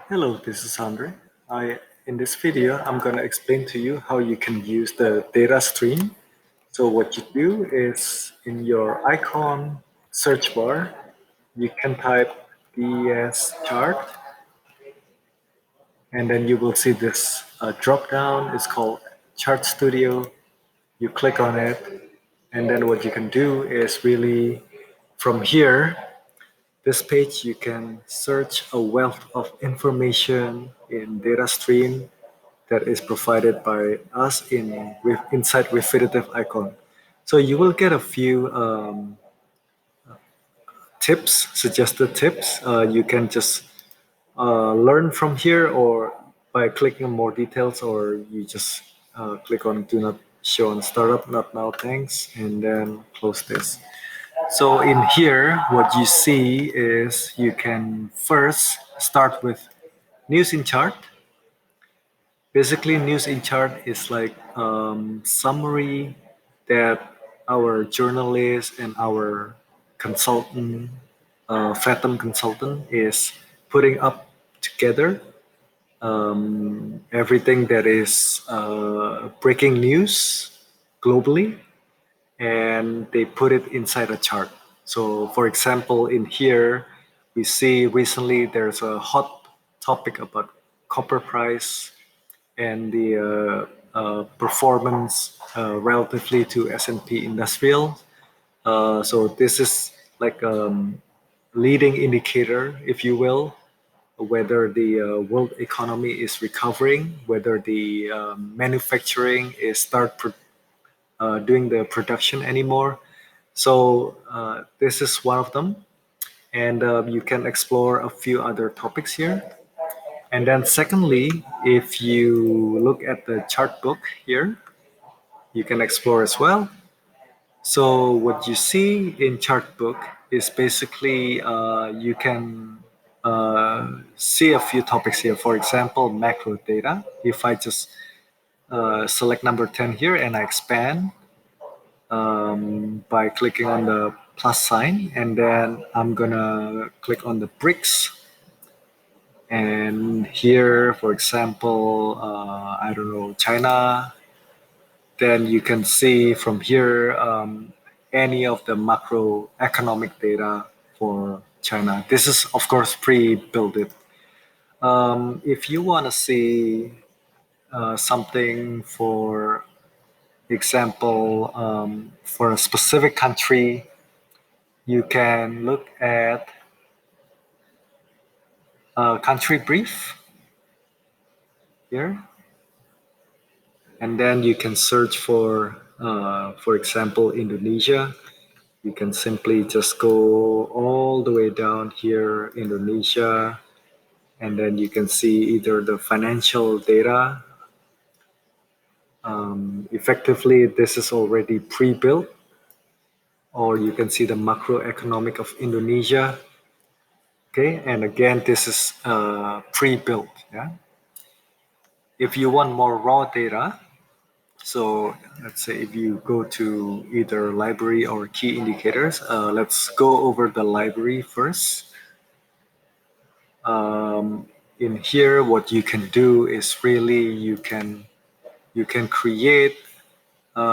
Hello, this is Andre. In this video, I'm going to explain to you how you can use the data stream. So what you do is in your Eikon search bar, you can type DS chart, and then you will see this drop down. It's called Chart Studio. You click on it, and then what you can do is really from here, this page, you can search a wealth of information in data stream that is provided by us inside Refinitiv Icon. So you will get a few tips, suggested tips. You can just learn from here, or by clicking on more details, or you just click on do not show on startup, not now, thanks, and then close this. So in here, what you see is you can first start with news in chart. Basically, news in chart is like summary that our journalist and our consultant, Fathom consultant, is putting up together. Everything that is breaking news globally, and they put it inside a chart. So, for example, in here, we see recently there's a hot topic about copper price and the performance relatively to S&P Industrial. So this is like a leading indicator, if you will, whether the world economy is recovering, whether the manufacturing is doing the production anymore. So this is one of them, and you can explore a few other topics here. And then secondly, if you look at the chart book here, you can explore as well. So what you see in chart book is basically you can see a few topics here. For example, macro data. If I just select number 10 here and I expand by clicking on the plus sign, and then I'm gonna click on the bricks. And here, for example, I don't know, China, then you can see from here any of the macroeconomic data for China. This is, of course, pre-built. If you want to see something, for example, for a specific country, you can look at country brief here, and then you can search for example, Indonesia. You can simply just go all the way down here, Indonesia, and then you can see either the financial data. Effectively, this is already pre-built, or you can see the macroeconomic of Indonesia. Okay, and again, this is pre-built. Yeah. If you want more raw data, so let's say if you go to either library or key indicators, let's go over the library first. In here, what you can do is really you can create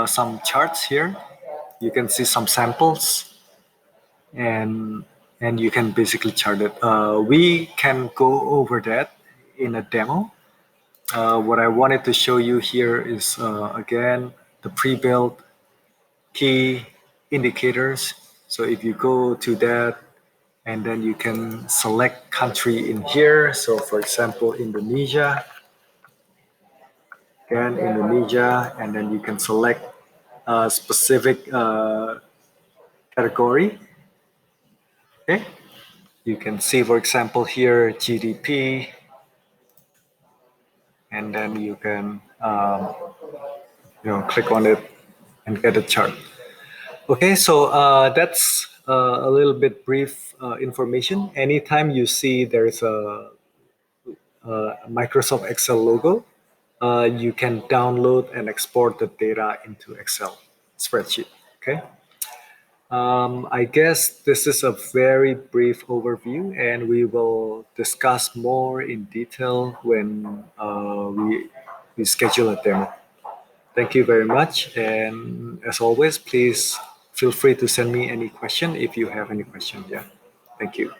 some charts here. You can see some samples, and you can basically chart it. We can go over that in a demo. What I wanted to show you here is again the pre-built key indicators. So if you go to that, and then you can select country in here. So for example, Indonesia, again, Indonesia, and then you can select a specific category. Okay, you can see, for example, here GDP, and then you can click on it and get a chart. Okay, so that's a little bit brief information. Anytime you see there is a Microsoft Excel logo, you can download and export the data into Excel spreadsheet. Okay. I guess this is a very brief overview, and we will discuss more in detail when we schedule a demo. Thank you very much, and as always, please feel free to send me any question if you have any question. Yeah, thank you.